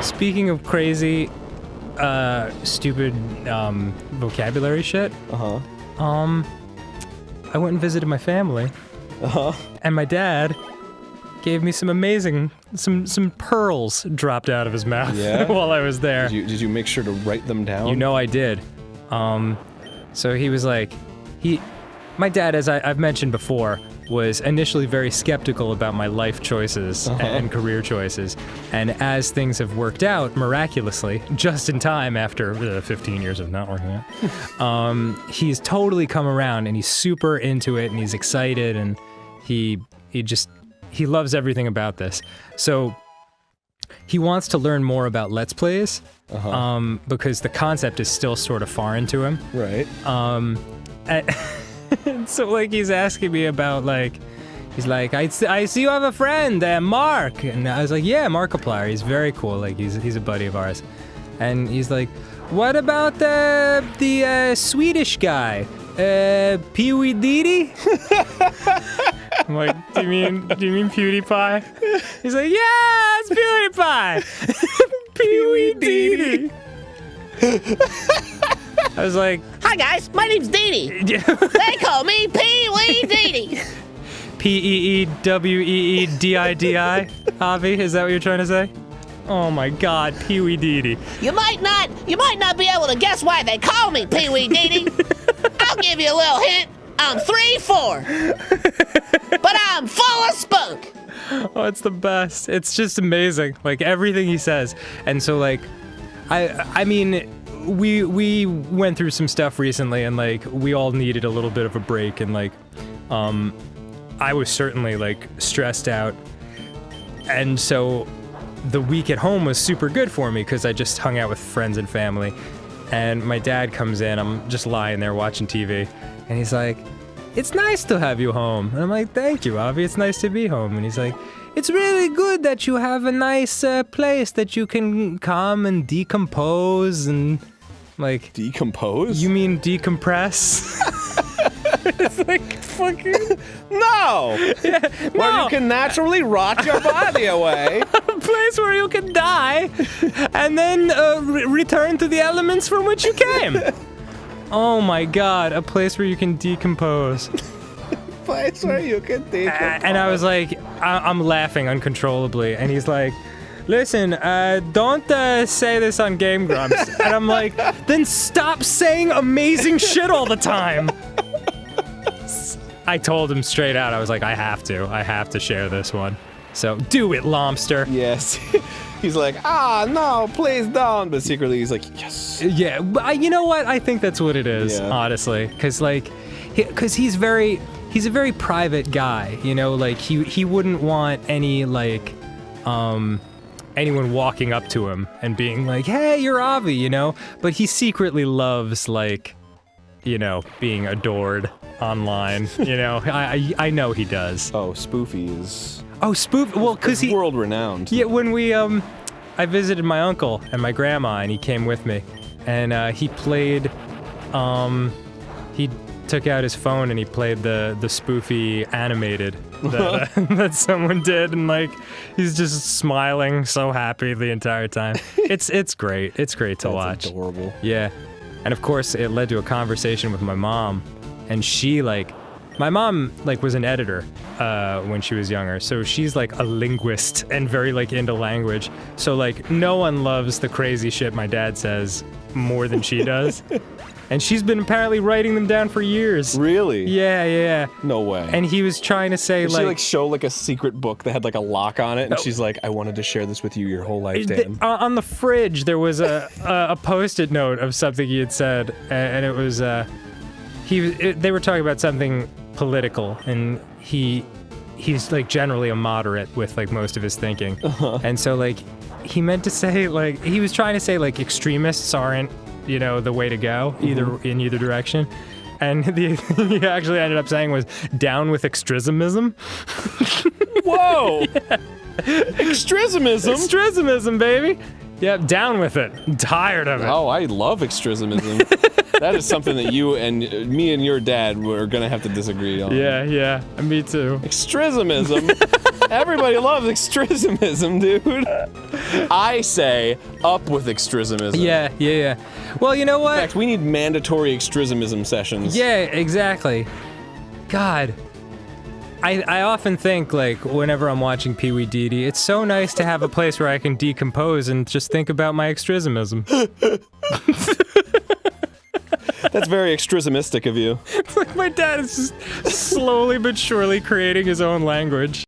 speaking of crazy, stupid vocabulary shit. I went and visited my family. And my dad gave me some amazing, some pearls dropped out of his mouth while I was there. Did you make sure to write them down? You know I did. So he was like, my dad, as I've mentioned before, was initially very skeptical about my life choices and career choices. And as things have worked out miraculously, just in time after 15 years of not working out, he's totally come around and he's super into it and he's excited and he loves everything about this. So he wants to learn more about Let's Plays because the concept is still sort of foreign to him. Right. So, like, he's asking me about, like, he's like, I see you have a friend, Mark. And I was like, yeah, Markiplier. He's very cool. Like, he's a buddy of ours. And he's like, what about the Swedish guy? Pewee Deedee? I'm like, do you mean PewDiePie? He's like, yeah, it's PewDiePie. Pewee Deedee. I was like, hi guys, my name's Deedee. They call me Pewee Deedee. Peweedii? Avi, is that what you're trying to say? Oh my God, Pewee Deedee. You might not be able to guess why they call me Pewee Deedee. I'll give you a little hint. I'm 3'4", but I'm full of spunk. Oh, it's the best. It's just amazing. Like everything he says. And so like, I mean, we went through some stuff recently and like we all needed a little bit of a break and like, I was certainly like stressed out. And so the week at home was super good for me because I just hung out with friends and family. And my dad comes in, I'm just lying there watching TV, and he's like, it's nice to have you home. And I'm like, thank you, Avi, it's nice to be home. And he's like, it's really good that you have a nice place that you can come and decompose and like... Decompose? You mean decompress? It's like fucking... No! Yeah, where no. you can naturally rot your body away. A place where you can die and then return to the elements from which you came. Oh my God, a place where you can decompose. Place where you can decompose. And I was like, I'm laughing uncontrollably, and he's like, listen, don't say this on Game Grumps. And I'm like, then stop saying amazing shit all the time. I told him straight out, I was like, I have to share this one. So do it, Lomster. Yes. He's like, no, please don't. But secretly he's like, yes. Yeah, but you know what? I think that's what it is, honestly. Because like, he's a very private guy, you know? Like, he wouldn't want any, like, anyone walking up to him and being like, hey, you're Avi, you know? But he secretly loves, like, you know, being adored online, you know? I know he does. Oh, Spoofy. Oh, well, because he... world renowned. Yeah, when we, I visited my uncle and my grandma, and he came with me. And, he played, he took out his phone and he played the Spoofy animated that, that someone did, and, like, he's just smiling so happy the entire time. It's great. It's great to watch. That's adorable. Yeah. And, of course, it led to a conversation with my mom, and she, like... My mom, like, was an editor when she was younger, so she's, like, a linguist and very, like, into language. So, like, no one loves the crazy shit my dad says more than she does. And she's been apparently writing them down for years. Really? Yeah. No way. And he was trying to say, Did like... she, like, show, like, a secret book that had, like, a lock on it, and she's like, I wanted to share this with you your whole life, Dan. On the fridge, there was a Post-it note of something he had said, and it was, they were talking about something political, and he's like generally a moderate with like most of his thinking. And so like he meant to say, like, he was trying to say like extremists aren't, you know, the way to go in either direction, and he actually ended up saying was down with extremism. Whoa. Yeah. Extremism, baby. Yep, down with it. I'm tired of it. Oh, I love extremism. That is something that you and me and your dad were gonna have to disagree on. Yeah, me too. Extremism. Everybody loves extremism, dude. I say up with extremism. Yeah. Well, you know In what? fact, we need mandatory extremism sessions. Yeah, exactly. God. I often think, like, whenever I'm watching Pewee Deedee, it's so nice to have a place where I can decompose and just think about my extremism. That's very extremistic of you. It's like my dad is just slowly but surely creating his own language.